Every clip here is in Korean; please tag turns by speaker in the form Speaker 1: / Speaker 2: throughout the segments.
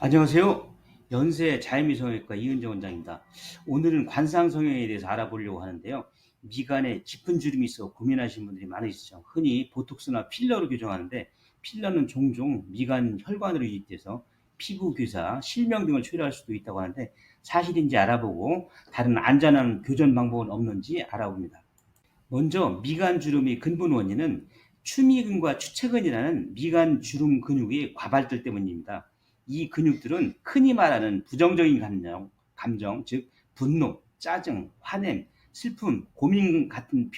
Speaker 1: 안녕하세요. 연세 자연미성형외과 이은정 원장입니다. 오늘은 관상성형에 대해서 알아보려고 하는데요. 미간에 깊은 주름이 있어 고민하시는 분들이 많으시죠. 흔히 보톡스나 필러로 교정하는데 필러는 종종 미간 혈관으로 유입돼서 피부 괴사, 실명 등을 초래할 수도 있다고 하는데 사실인지 알아보고 다른 안전한 교전 방법은 없는지 알아봅니다. 먼저 미간 주름의 근본 원인은 추미근과 추체근이라는 미간 주름 근육의 과발달 때문입니다. 이 근육들은 흔히 말하는 부정적인 감정, 즉 분노, 짜증, 화냄, 슬픔, 고민 같은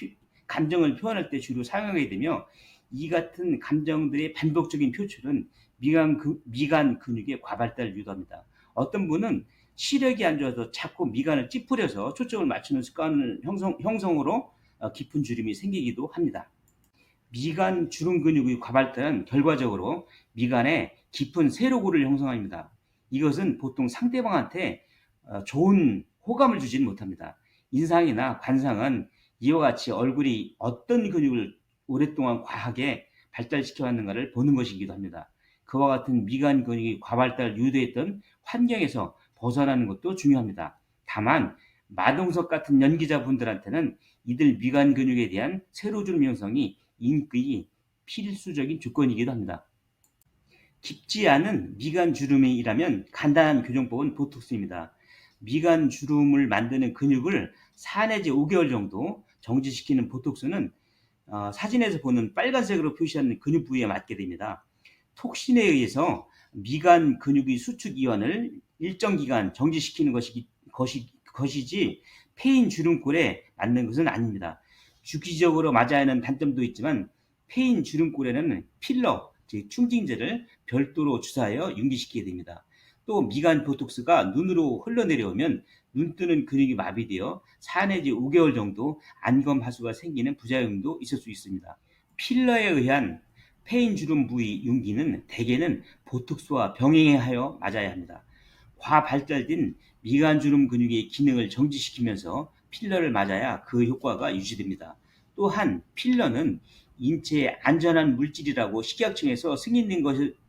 Speaker 1: 감정을 표현할 때 주로 사용하게 되며 이 같은 감정들의 반복적인 표출은 미간 근육의 과발달을 유도합니다. 어떤 분은 시력이 안 좋아서 자꾸 미간을 찌푸려서 초점을 맞추는 습관을 형성으로 깊은 주름이 생기기도 합니다. 미간 주름 근육의 과발달은 결과적으로 미간에 깊은 세로골을 형성합니다. 이것은 보통 상대방한테 좋은 호감을 주지는 못합니다. 인상이나 관상은 이와 같이 얼굴이 어떤 근육을 오랫동안 과하게 발달시켜 왔는가를 보는 것이기도 합니다. 그와 같은 미간 근육이 과발달을 유도했던 환경에서 벗어나는 것도 중요합니다. 다만 마동석 같은 연기자분들한테는 이들 미간 근육에 대한 세로주름 형성이 인기의 필수적인 조건이기도 합니다. 깊지 않은 미간 주름이라면 간단한 교정법은 보톡스입니다. 미간 주름을 만드는 근육을 4 내지 5개월 정도 정지시키는 보톡스는 사진에서 보는 빨간색으로 표시하는 근육 부위에 맞게 됩니다. 톡신에 의해서 미간 근육의 수축 이완을 일정 기간 정지시키는 것이지 폐인 주름골에 맞는 것은 아닙니다. 주기적으로 맞아야 하는 단점도 있지만 폐인 주름골에는 필러, 즉 충진제를 별도로 주사하여 윤기시키게 됩니다. 또 미간 보톡스가 눈으로 흘러내려오면 눈뜨는 근육이 마비되어 4 내지 5개월 정도 안검 하수가 생기는 부작용도 있을 수 있습니다. 필러에 의한 폐인 주름 부위 윤기는 대개는 보톡스와 병행하여 맞아야 합니다. 과발달된 미간 주름 근육의 기능을 정지시키면서 필러를 맞아야 그 효과가 유지됩니다. 또한 필러는 인체에 안전한 물질이라고 식약청에서 승인된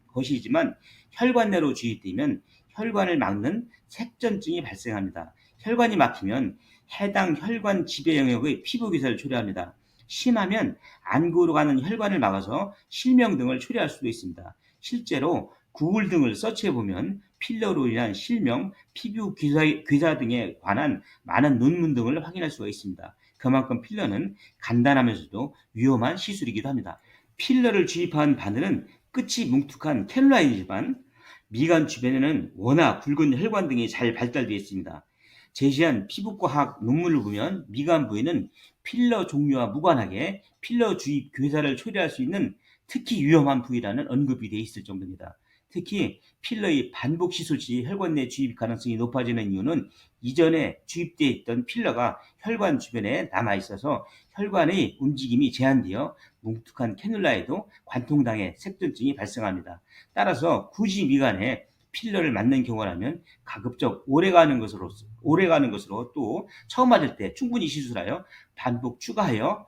Speaker 1: 것이지만 혈관 내로 주입되면 혈관을 막는 색전증이 발생합니다. 혈관이 막히면 해당 혈관 지배 영역의 피부 괴사를 초래합니다. 심하면 안구로 가는 혈관을 막아서 실명 등을 초래할 수도 있습니다. 실제로 구글 등을 서치해보면 필러로 인한 실명, 피부 괴사 등에 관한 많은 논문 등을 확인할 수가 있습니다. 그만큼 필러는 간단하면서도 위험한 시술이기도 합니다. 필러를 주입한 바늘은 끝이 뭉툭한 캐놀라이지만 미간 주변에는 워낙 굵은 혈관 등이 잘 발달되어 있습니다. 제시한 피부과학 논문을 보면 미간 부위는 필러 종류와 무관하게 필러 주입 괴사를 초래할 수 있는 특히 위험한 부위라는 언급이 되어 있을 정도입니다. 특히 필러의 반복 시술 시 혈관 내 주입 가능성이 높아지는 이유는 이전에 주입되어 있던 필러가 혈관 주변에 남아 있어서 혈관의 움직임이 제한되어 뭉툭한 캐놀라에도 관통당해 색전증이 발생합니다. 따라서 굳이 미간에 필러를 맞는 경우라면 가급적 오래가는 것으로 또 처음 맞을 때 충분히 시술하여 반복 추가하여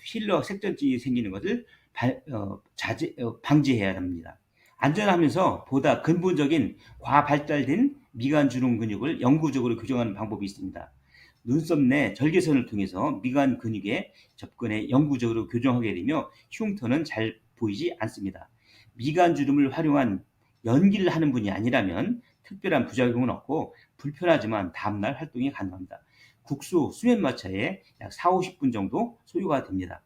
Speaker 1: 필러 색전증이 생기는 것을 방지해야 합니다. 안전하면서 보다 근본적인 과발달된 미간 주름 근육을 영구적으로 교정하는 방법이 있습니다. 눈썹 내 절개선을 통해서 미간 근육에 접근해 영구적으로 교정하게 되며 흉터는 잘 보이지 않습니다. 미간 주름을 활용한 연기를 하는 분이 아니라면 특별한 부작용은 없고 불편하지만 다음날 활동이 가능합니다. 국수 수면 마취에 약 4-50분 정도 소요가 됩니다.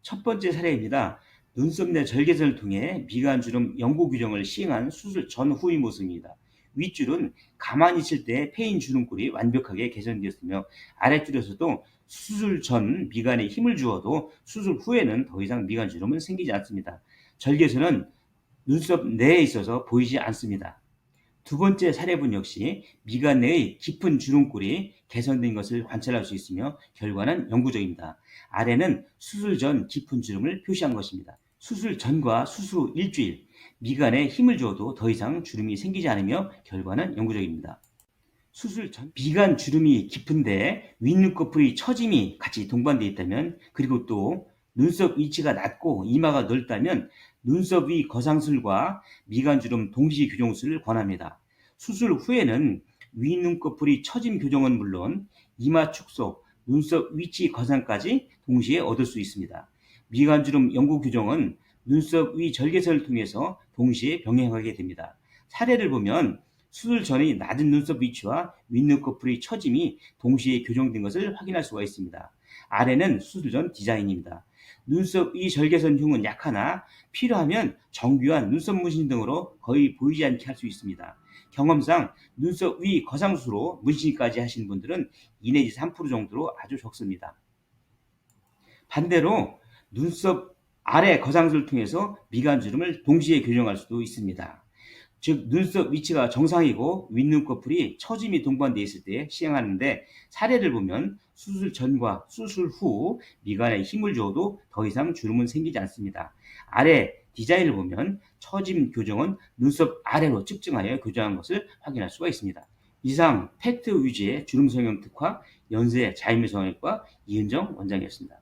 Speaker 1: 첫 번째 사례입니다. 눈썹 내 절개선을 통해 미간 주름 영구 교정을 시행한 수술 전후의 모습입니다. 윗줄은 가만히 있을 때 패인 주름골이 완벽하게 개선되었으며 아랫줄에서도 수술 전 미간에 힘을 주어도 수술 후에는 더 이상 미간 주름은 생기지 않습니다. 절개선은 눈썹 내에 있어서 보이지 않습니다. 두 번째 사례분 역시 미간 내의 깊은 주름골이 개선된 것을 관찰할 수 있으며 결과는 영구적입니다. 아래는 수술 전 깊은 주름을 표시한 것입니다. 수술 전과 수술 후 일주일, 미간에 힘을 주어도 더 이상 주름이 생기지 않으며 결과는 영구적입니다. 수술 전 미간 주름이 깊은데 윗눈꺼풀이 처짐이 같이 동반되어 있다면, 그리고 또 눈썹 위치가 낮고 이마가 넓다면 눈썹 위 거상술과 미간주름 동시 교정술을 권합니다. 수술 후에는 위 눈꺼풀이 처짐 교정은 물론 이마 축소, 눈썹 위치 거상까지 동시에 얻을 수 있습니다. 미간주름 영구 교정은 눈썹 위 절개선을 통해서 동시에 병행하게 됩니다. 사례를 보면 수술 전의 낮은 눈썹 위치와 윗눈꺼풀의 처짐이 동시에 교정된 것을 확인할 수가 있습니다. 아래는 수술 전 디자인입니다. 눈썹 위 절개선 흉은 약하나 필요하면 정교한 눈썹 문신 등으로 거의 보이지 않게 할 수 있습니다. 경험상 눈썹 위 거상수로 문신까지 하신 분들은 2 내지 3% 정도로 아주 적습니다. 반대로 눈썹 아래 거상술을 통해서 미간주름을 동시에 교정할 수도 있습니다. 즉 눈썹 위치가 정상이고 윗눈꺼풀이 처짐이 동반되어 있을 때 시행하는데, 사례를 보면 수술 전과 수술 후 미간에 힘을 줘도 더 이상 주름은 생기지 않습니다. 아래 디자인을 보면 처짐 교정은 눈썹 아래로 측정하여 교정한 것을 확인할 수가 있습니다. 이상 팩트 위주의 주름 성형 특화 연세 자연미성형외과 이은정 원장이었습니다.